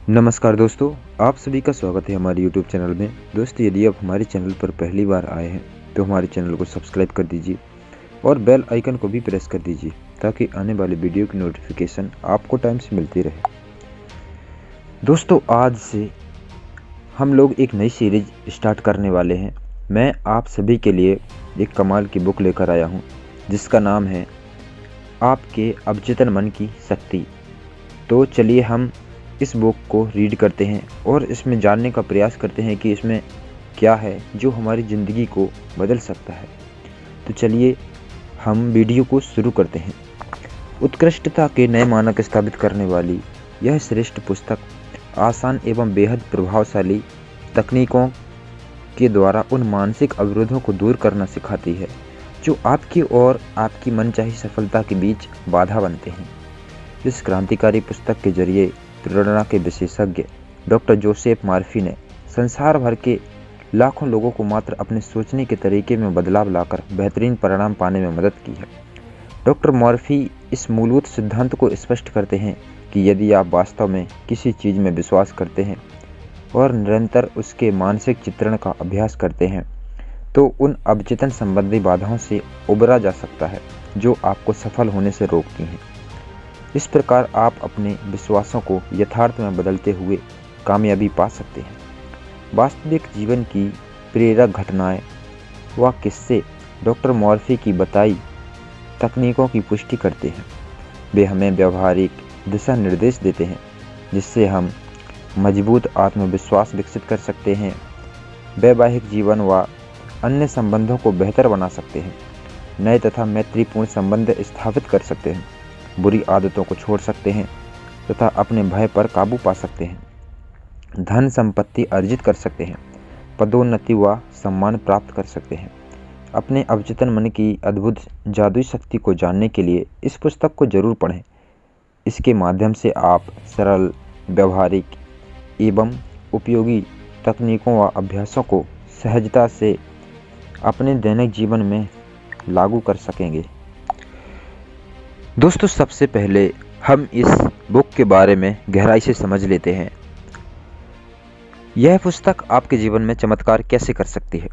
नमस्कार दोस्तों, आप सभी का स्वागत है हमारे YouTube चैनल में। दोस्तों, यदि आप हमारे चैनल पर पहली बार आए हैं तो हमारे चैनल को सब्सक्राइब कर दीजिए और बेल आइकन को भी प्रेस कर दीजिए ताकि आने वाले वीडियो की नोटिफिकेशन आपको टाइम से मिलती रहे। दोस्तों, आज से हम लोग एक नई सीरीज स्टार्ट करने वाले हैं। मैं आप सभी के लिए एक कमाल की बुक लेकर आया हूँ जिसका नाम है आपके अवचेतन मन की शक्ति। तो चलिए हम इस बुक को रीड करते हैं और इसमें जानने का प्रयास करते हैं कि इसमें क्या है जो हमारी ज़िंदगी को बदल सकता है। तो चलिए हम वीडियो को शुरू करते हैं। उत्कृष्टता के नए मानक स्थापित करने वाली यह श्रेष्ठ पुस्तक आसान एवं बेहद प्रभावशाली तकनीकों के द्वारा उन मानसिक अवरोधों को दूर करना सिखाती है जो आपकी और आपकी मनचाही सफलता के बीच बाधा बनते हैं। इस क्रांतिकारी पुस्तक के जरिए प्रेरणा के विशेषज्ञ डॉक्टर जोसेफ मर्फी ने संसार भर के लाखों लोगों को मात्र अपने सोचने के तरीके में बदलाव लाकर बेहतरीन परिणाम पाने में मदद की है। डॉक्टर मर्फी इस मूलभूत सिद्धांत को स्पष्ट करते हैं कि यदि आप वास्तव में किसी चीज़ में विश्वास करते हैं और निरंतर उसके मानसिक चित्रण का अभ्यास करते हैं तो उन अवचेतन संबंधी बाधाओं से उबरा जा सकता है जो आपको सफल होने से रोकती हैं। इस प्रकार आप अपने विश्वासों को यथार्थ में बदलते हुए कामयाबी पा सकते हैं। वास्तविक जीवन की प्रेरक घटनाएं व किस्से डॉक्टर मर्फी की बताई तकनीकों की पुष्टि करते हैं। वे हमें व्यवहारिक दिशा निर्देश देते हैं जिससे हम मजबूत आत्मविश्वास विकसित कर सकते हैं, वैवाहिक जीवन व अन्य संबंधों को बेहतर बना सकते हैं, नए तथा मैत्रीपूर्ण संबंध स्थापित कर सकते हैं, बुरी आदतों को छोड़ सकते हैं तथा अपने भय पर काबू पा सकते हैं, धन संपत्ति अर्जित कर सकते हैं, पदोन्नति व सम्मान प्राप्त कर सकते हैं। अपने अवचेतन मन की अद्भुत जादुई शक्ति को जानने के लिए इस पुस्तक को जरूर पढ़ें। इसके माध्यम से आप सरल, व्यवहारिक एवं उपयोगी तकनीकों व अभ्यासों को सहजता से अपने दैनिक जीवन में लागू कर सकेंगे। दोस्तों, सबसे पहले हम इस बुक के बारे में गहराई से समझ लेते हैं। यह पुस्तक आपके जीवन में चमत्कार कैसे कर सकती है।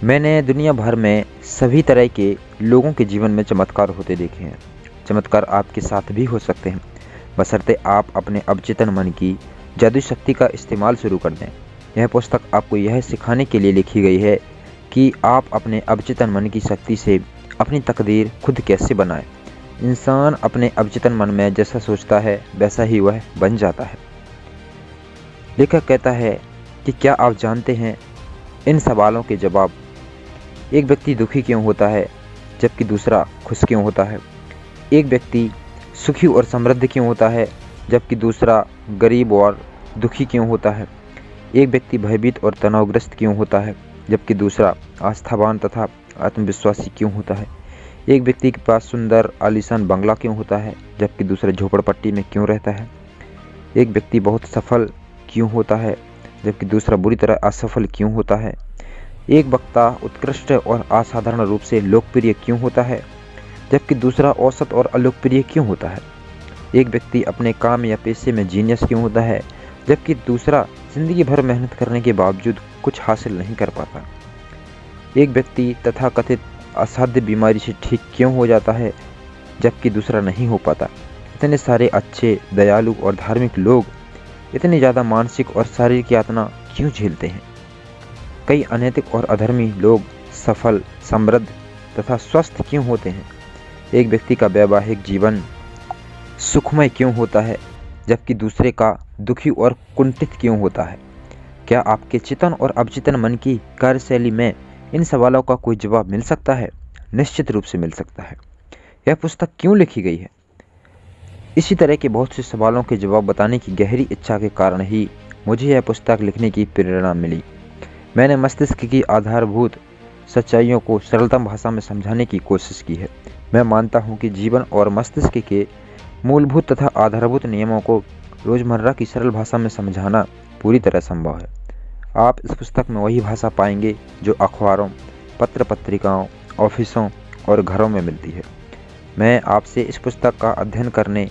मैंने दुनिया भर में सभी तरह के लोगों के जीवन में चमत्कार होते देखे हैं। चमत्कार आपके साथ भी हो सकते हैं बशर्ते आप अपने अवचेतन मन की जादुई शक्ति का इस्तेमाल शुरू कर दें। यह पुस्तक आपको यह सिखाने के लिए लिखी गई है कि आप अपने अवचेतन मन की शक्ति से अपनी तकदीर खुद कैसे बनाएं। इंसान अपने अवचेतन मन में जैसा सोचता है वैसा ही वह बन जाता है। लेखक कहता है कि क्या आप जानते हैं इन सवालों के जवाब। एक व्यक्ति दुखी क्यों होता है जबकि दूसरा खुश क्यों होता है। एक व्यक्ति सुखी और समृद्ध क्यों होता है जबकि दूसरा गरीब और दुखी क्यों होता है। एक व्यक्ति भयभीत और तनावग्रस्त क्यों होता है जबकि दूसरा आस्थावान तथा आत्मविश्वासी क्यों होता है। एक व्यक्ति के पास सुंदर आलीशान बंगला क्यों होता है जबकि दूसरा झोपड़पट्टी में क्यों रहता है। एक व्यक्ति बहुत सफल क्यों होता है जबकि दूसरा बुरी तरह असफल क्यों होता है। एक वक्ता उत्कृष्ट और असाधारण रूप से लोकप्रिय क्यों होता है जबकि दूसरा औसत और अलोकप्रिय क्यों होता है। एक व्यक्ति अपने काम या पेशे में जीनियस क्यों होता है जबकि दूसरा जिंदगी भर मेहनत करने के बावजूद कुछ हासिल नहीं कर पाता। एक व्यक्ति तथाकथित असाध्य बीमारी से ठीक क्यों हो जाता है जबकि दूसरा नहीं हो पाता। इतने सारे अच्छे, दयालु और धार्मिक लोग इतनी ज़्यादा मानसिक और शारीरिक यातना क्यों झेलते हैं। कई अनैतिक और अधर्मी लोग सफल, समृद्ध तथा स्वस्थ क्यों होते हैं। एक व्यक्ति का वैवाहिक जीवन सुखमय क्यों होता है जबकि दूसरे का दुखी और कुंठित क्यों होता है। क्या आपके चेतन और अवचेतन मन की कार्यशैली में इन सवालों का कोई जवाब मिल सकता है। निश्चित रूप से मिल सकता है। यह पुस्तक क्यों लिखी गई है। इसी तरह के बहुत से सवालों के जवाब बताने की गहरी इच्छा के कारण ही मुझे यह पुस्तक लिखने की प्रेरणा मिली। मैंने मस्तिष्क की आधारभूत सच्चाइयों को सरलतम भाषा में समझाने की कोशिश की है। मैं मानता हूँ कि जीवन और मस्तिष्क के मूलभूत तथा आधारभूत नियमों को रोज़मर्रा की सरल भाषा में समझाना पूरी तरह संभव है। आप इस पुस्तक में वही भाषा पाएंगे जो अखबारों, पत्र पत्रिकाओं, ऑफिसों और घरों में मिलती है। मैं आपसे इस पुस्तक का अध्ययन करने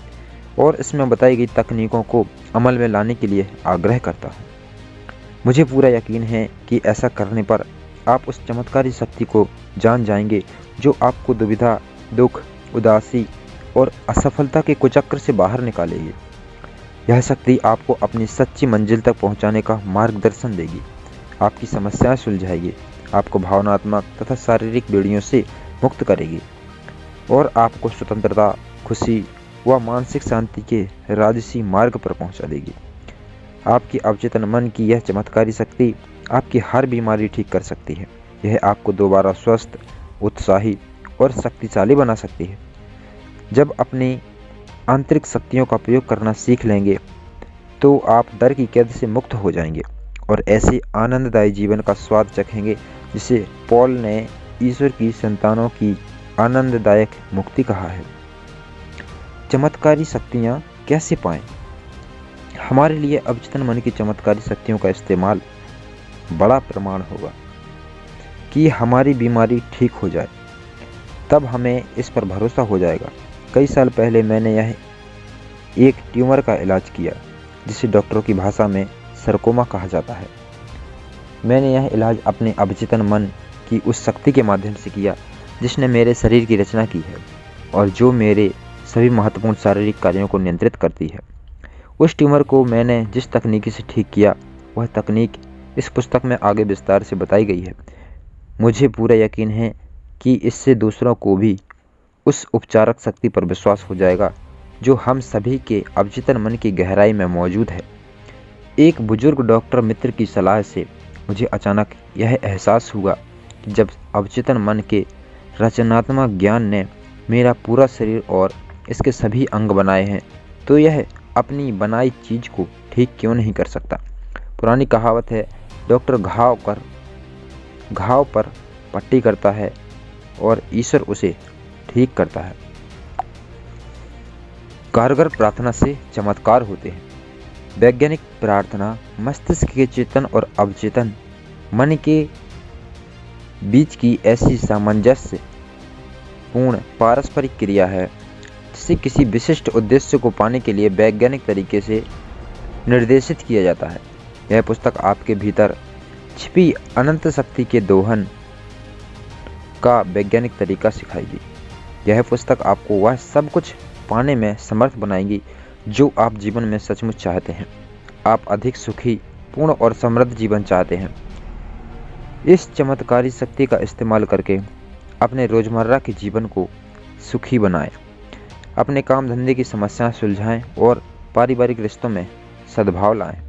और इसमें बताई गई तकनीकों को अमल में लाने के लिए आग्रह करता हूँ। मुझे पूरा यकीन है कि ऐसा करने पर आप उस चमत्कारी शक्ति को जान जाएंगे जो आपको दुविधा, दुख, उदासी और असफलता के कुचक्र से बाहर निकालेगी। यह शक्ति आपको अपनी सच्ची मंजिल तक पहुंचाने का मार्गदर्शन देगी, आपकी समस्याएं सुलझाएगी, आपको भावनात्मक तथा शारीरिक बेड़ियों से मुक्त करेगी और आपको स्वतंत्रता, खुशी व मानसिक शांति के राजसी मार्ग पर पहुंचा देगी। आपकी अवचेतन मन की यह चमत्कारी शक्ति आपकी हर बीमारी ठीक कर सकती है। यह आपको दोबारा स्वस्थ, उत्साही और शक्तिशाली बना सकती है। जब अपनी आंतरिक शक्तियों का प्रयोग करना सीख लेंगे तो आप डर की कैद से मुक्त हो जाएंगे और ऐसे आनंददायी जीवन का स्वाद चखेंगे जिसे पॉल ने ईश्वर की संतानों की आनंददायक मुक्ति कहा है। चमत्कारी शक्तियाँ कैसे पाएं? हमारे लिए अवचेतन मन की चमत्कारी शक्तियों का इस्तेमाल बड़ा प्रमाण होगा कि हमारी बीमारी ठीक हो जाए। तब हमें इस पर भरोसा हो जाएगा। कई साल पहले मैंने एक ट्यूमर का इलाज किया जिसे डॉक्टरों की भाषा में सरकोमा कहा जाता है। मैंने यह इलाज अपने अवचेतन मन की उस शक्ति के माध्यम से किया जिसने मेरे शरीर की रचना की है और जो मेरे सभी महत्वपूर्ण शारीरिक कार्यों को नियंत्रित करती है। उस ट्यूमर को मैंने जिस तकनीकी से ठीक किया वह तकनीक इस पुस्तक में आगे विस्तार से बताई गई है। मुझे पूरा यकीन है कि इससे दूसरों को भी उस उपचारक शक्ति पर विश्वास हो जाएगा जो हम सभी के अवचेतन मन की गहराई में मौजूद है। एक बुजुर्ग डॉक्टर मित्र की सलाह से मुझे अचानक यह एहसास हुआ कि जब अवचेतन मन के रचनात्मक ज्ञान ने मेरा पूरा शरीर और इसके सभी अंग बनाए हैं तो यह अपनी बनाई चीज को ठीक क्यों नहीं कर सकता। पुरानी कहावत है, डॉक्टर घाव पर पट्टी करता है और ईश्वर उसे ठीक करता है। कारगर प्रार्थना से चमत्कार होते हैं। वैज्ञानिक प्रार्थना मस्तिष्क के चेतन और अवचेतन मन के बीच की ऐसी सामंजस्य पूर्ण पारस्परिक क्रिया है जिसे किसी विशिष्ट उद्देश्य को पाने के लिए वैज्ञानिक तरीके से निर्देशित किया जाता है। यह पुस्तक आपके भीतर छिपी अनंत शक्ति के दोहन का वैज्ञानिक तरीका सिखाएगी। यह पुस्तक आपको वह सब कुछ पाने में समर्थ बनाएगी जो आप जीवन में सचमुच चाहते हैं। आप अधिक सुखी, पूर्ण और समृद्ध जीवन चाहते हैं। इस चमत्कारी शक्ति का इस्तेमाल करके अपने रोजमर्रा के जीवन को सुखी बनाएं, अपने काम धंधे की समस्याएं सुलझाएं और पारिवारिक रिश्तों में सद्भाव लाएं।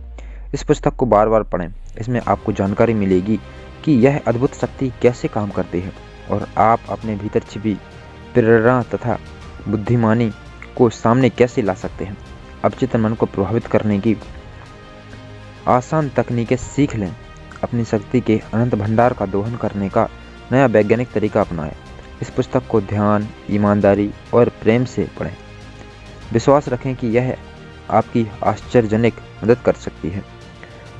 इस पुस्तक को बार बार पढ़ें। इसमें आपको जानकारी मिलेगी कि यह अद्भुत शक्ति कैसे काम करती है और आप अपने भीतर छिपी प्रेरणा तथा बुद्धिमानी को सामने कैसे ला सकते हैं। अवचेतन मन को प्रभावित करने की आसान तकनीकें सीख लें। अपनी शक्ति के अनंत भंडार का दोहन करने का नया वैज्ञानिक तरीका अपनाएं। इस पुस्तक को ध्यान, ईमानदारी और प्रेम से पढ़ें। विश्वास रखें कि यह आपकी आश्चर्यजनक मदद कर सकती है।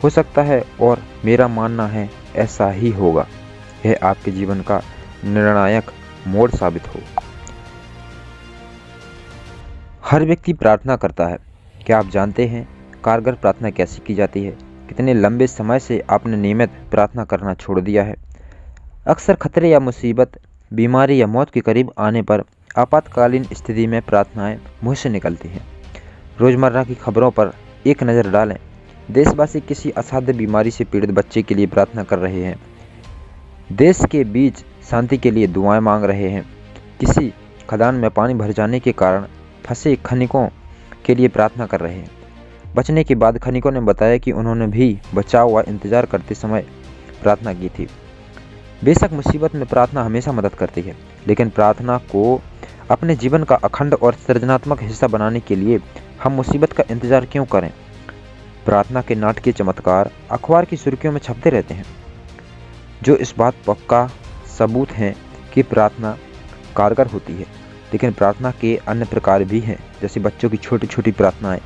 हो सकता है और मेरा मानना है ऐसा ही होगा। यह आपके जीवन का निर्णायक मोड़ साबित हो। हर व्यक्ति प्रार्थना करता है। क्या आप जानते हैं कारगर प्रार्थना कैसे की जाती है? कितने लंबे समय से आपने नियमित प्रार्थना करना छोड़ दिया है? अक्सर खतरे या मुसीबत, बीमारी या मौत के करीब आने पर आपातकालीन स्थिति में प्रार्थनाएं मुंह से निकलती हैं। रोजमर्रा की खबरों पर एक नज़र डालें। देशवासी किसी असाध्य बीमारी से पीड़ित बच्चे के लिए प्रार्थना कर रहे हैं। देश के बीच शांति के लिए दुआएं मांग रहे हैं। किसी खदान में पानी भर जाने के कारण फंसे खनिकों के लिए प्रार्थना कर रहे हैं। बचने के बाद खनिकों ने बताया कि उन्होंने भी बचाव व इंतजार करते समय प्रार्थना की थी। बेशक मुसीबत में प्रार्थना हमेशा मदद करती है, लेकिन प्रार्थना को अपने जीवन का अखंड और सृजनात्मक हिस्सा बनाने के लिए हम मुसीबत का इंतजार क्यों करें? प्रार्थना के नाटकीय चमत्कार अखबार की सुर्खियों में छपते रहते हैं, जो इस बात पक्का सबूत हैं कि प्रार्थना कारगर होती है। लेकिन प्रार्थना के अन्य प्रकार भी हैं, जैसे बच्चों की छोटी छोटी प्रार्थनाएं,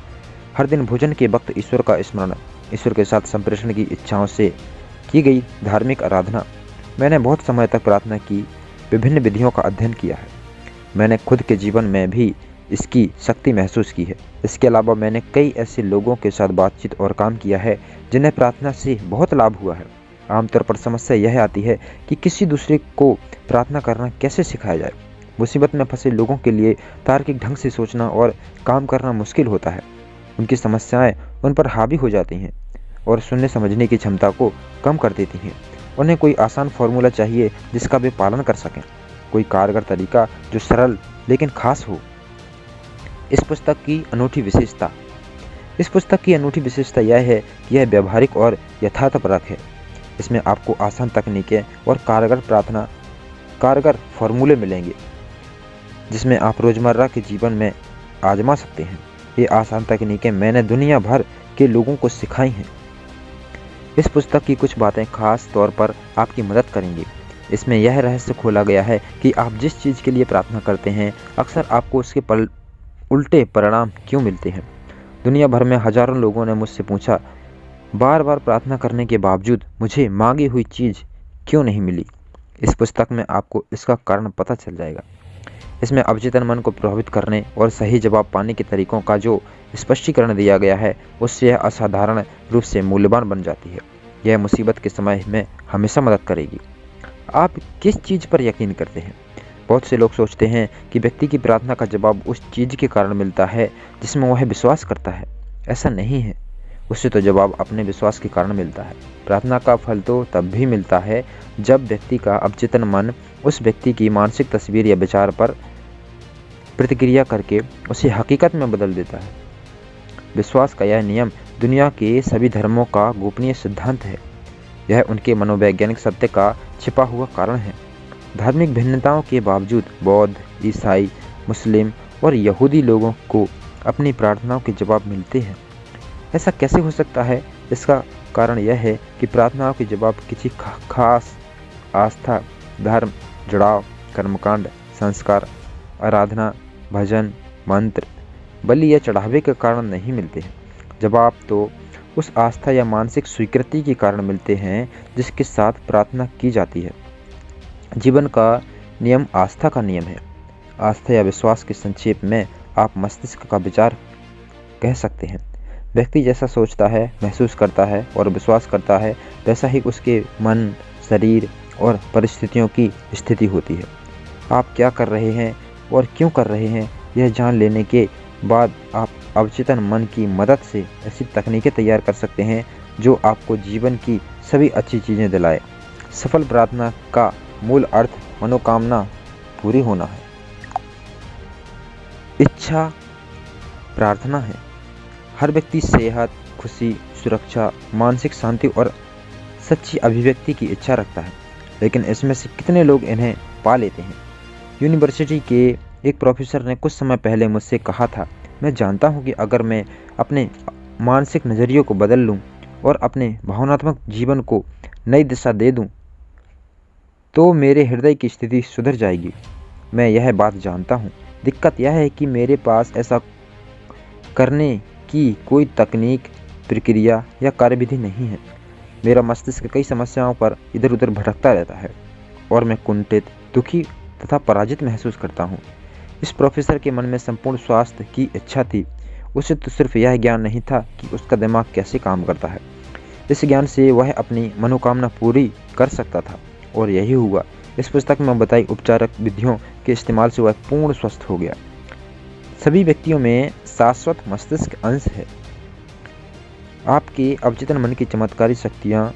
हर दिन भोजन के वक्त ईश्वर का स्मरण, ईश्वर के साथ संप्रेषण की इच्छाओं से की गई धार्मिक आराधना। मैंने बहुत समय तक प्रार्थना की विभिन्न विधियों का अध्ययन किया है। मैंने खुद के जीवन में भी इसकी शक्ति महसूस की है। इसके अलावा मैंने कई ऐसे लोगों के साथ बातचीत और काम किया है जिन्हें प्रार्थना से बहुत लाभ हुआ है। आमतौर पर समस्या यह आती है कि किसी दूसरे को प्रार्थना करना कैसे सिखाया जाए। मुसीबत में फंसे लोगों के लिए तार्किक ढंग से सोचना और काम करना मुश्किल होता है। उनकी समस्याएं उन पर हावी हो जाती हैं और सुनने समझने की क्षमता को कम कर देती हैं। उन्हें कोई आसान फॉर्मूला चाहिए जिसका वे पालन कर सकें, कोई कारगर तरीका जो सरल लेकिन खास हो। इस पुस्तक की अनूठी विशेषता यह है कि यह व्यावहारिक और यथार्थपरक है। इसमें आपको आसान तकनीकें और कारगर फॉर्मूले मिलेंगे जिसमें आप रोजमर्रा के जीवन में आजमा सकते हैं। ये आसान तकनीकें मैंने दुनिया भर के लोगों को सिखाई हैं। इस पुस्तक की कुछ बातें खास तौर पर आपकी मदद करेंगी। इसमें यह रहस्य खोला गया है कि आप जिस चीज़ के लिए प्रार्थना करते हैं अक्सर आपको उसके उल्टे परिणाम क्यों मिलते हैं। दुनिया भर में हजारों लोगों ने मुझसे पूछा, बार बार प्रार्थना करने के बावजूद मुझे मांगी हुई चीज़ क्यों नहीं मिली। इस पुस्तक में आपको इसका कारण पता चल जाएगा। इसमें अवचेतन मन को प्रभावित करने और सही जवाब पाने के तरीकों का जो स्पष्टीकरण दिया गया है उससे यह असाधारण रूप से मूल्यवान बन जाती है। यह मुसीबत के समय में हमेशा मदद करेगी। आप किस चीज़ पर यकीन करते हैं? बहुत से लोग सोचते हैं कि व्यक्ति की प्रार्थना का जवाब उस चीज़ के कारण मिलता है जिसमें वह विश्वास करता है। ऐसा नहीं है। उससे तो जवाब अपने विश्वास के कारण मिलता है। प्रार्थना का फल तो तब भी मिलता है जब व्यक्ति का अवचेतन मन उस व्यक्ति की मानसिक तस्वीर या विचार पर प्रतिक्रिया करके उसे हकीकत में बदल देता है। विश्वास का यह नियम दुनिया के सभी धर्मों का गोपनीय सिद्धांत है। यह उनके मनोवैज्ञानिक सत्य का छिपा हुआ कारण है। धार्मिक भिन्नताओं के बावजूद बौद्ध, ईसाई, मुस्लिम और यहूदी लोगों को अपनी प्रार्थनाओं के जवाब मिलते हैं। ऐसा कैसे हो सकता है? इसका कारण यह है कि प्रार्थनाओं के जवाब किसी खास आस्था, धर्म, जुड़ाव, कर्मकांड, संस्कार, आराधना, भजन, मंत्र, बलि या चढ़ावे के कारण नहीं मिलते हैं। जवाब तो उस आस्था या मानसिक स्वीकृति के कारण मिलते हैं जिसके साथ प्रार्थना की जाती है। जीवन का नियम आस्था का नियम है। आस्था या विश्वास के संक्षेप में आप मस्तिष्क का विचार कह सकते हैं। व्यक्ति जैसा सोचता है, महसूस करता है और विश्वास करता है वैसा ही उसके मन, शरीर और परिस्थितियों की स्थिति होती है। आप क्या कर रहे हैं और क्यों कर रहे हैं यह जान लेने के बाद आप अवचेतन मन की मदद से ऐसी तकनीकें तैयार कर सकते हैं जो आपको जीवन की सभी अच्छी चीज़ें दिलाए। सफल प्रार्थना का मूल अर्थ मनोकामना पूरी होना है। इच्छा प्रार्थना है। हर व्यक्ति सेहत, खुशी, सुरक्षा, मानसिक शांति और सच्ची अभिव्यक्ति की इच्छा रखता है, लेकिन इसमें से कितने लोग इन्हें पा लेते हैं? यूनिवर्सिटी के एक प्रोफेसर ने कुछ समय पहले मुझसे कहा था, मैं जानता हूं कि अगर मैं अपने मानसिक नज़रियों को बदल लूं और अपने भावनात्मक जीवन को नई दिशा दे दूं तो मेरे हृदय की स्थिति सुधर जाएगी। मैं यह बात जानता हूं। दिक्कत यह है कि मेरे पास ऐसा करने की कोई तकनीक, प्रक्रिया या कार्यविधि नहीं है। मेरा मस्तिष्क कई समस्याओं पर इधर उधर भटकता रहता है और मैं कुंठित, दुखी तथा पराजित महसूस करता हूँ। इस प्रोफेसर के मन में संपूर्ण स्वास्थ्य की इच्छा थी। उसे तो सिर्फ यह ज्ञान नहीं था कि उसका दिमाग कैसे काम करता है। इस ज्ञान से वह अपनी मनोकामना पूरी कर सकता था और यही हुआ। इस पुस्तक में बताई उपचारक विधियों के इस्तेमाल से वह पूर्ण स्वस्थ हो गया। सभी व्यक्तियों में शाश्वत मस्तिष्क अंश है। आपके अवचेतन मन की चमत्कारी शक्तियाँ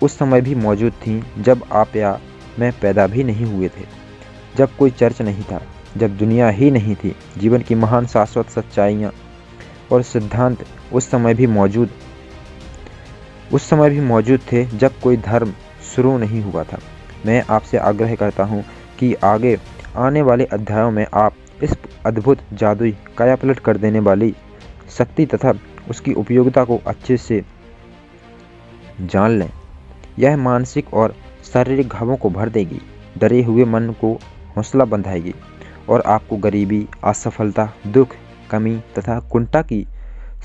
उस समय भी मौजूद थीं जब आप या मैं पैदा भी नहीं हुए थे, जब कोई चर्च नहीं था, जब दुनिया ही नहीं थी। जीवन की महान शाश्वत सच्चाइयाँ और सिद्धांत उस समय भी मौजूद थे जब कोई धर्म शुरू नहीं हुआ था। मैं आपसे आग्रह करता हूँ कि आगे आने वाले अध्यायों में आप इस अद्भुत जादुई कायापलट कर देने वाली शक्ति तथा उसकी उपयोगिता को अच्छे से जान लें। यह मानसिक और शारीरिक घावों को भर देगी, डरे हुए मन को हौसला बंधाएगी और आपको गरीबी, असफलता, दुख, कमी तथा कुंठा की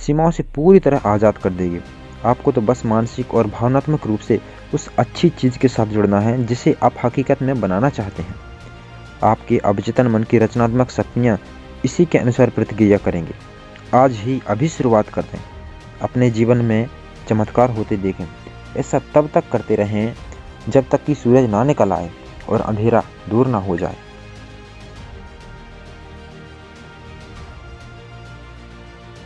सीमाओं से पूरी तरह आज़ाद कर देगी। आपको तो बस मानसिक और भावनात्मक रूप से उस अच्छी चीज़ के साथ जुड़ना है जिसे आप हकीकत में बनाना चाहते हैं। आपके अवचेतन मन की रचनात्मक शक्तियाँ इसी के अनुसार प्रतिक्रिया करेंगे। आज ही अभी शुरुआत कर दें, अपने जीवन में चमत्कार होते देखें। ऐसा तब तक करते रहें जब तक कि सूरज ना निकल आए और अंधेरा दूर ना हो जाए।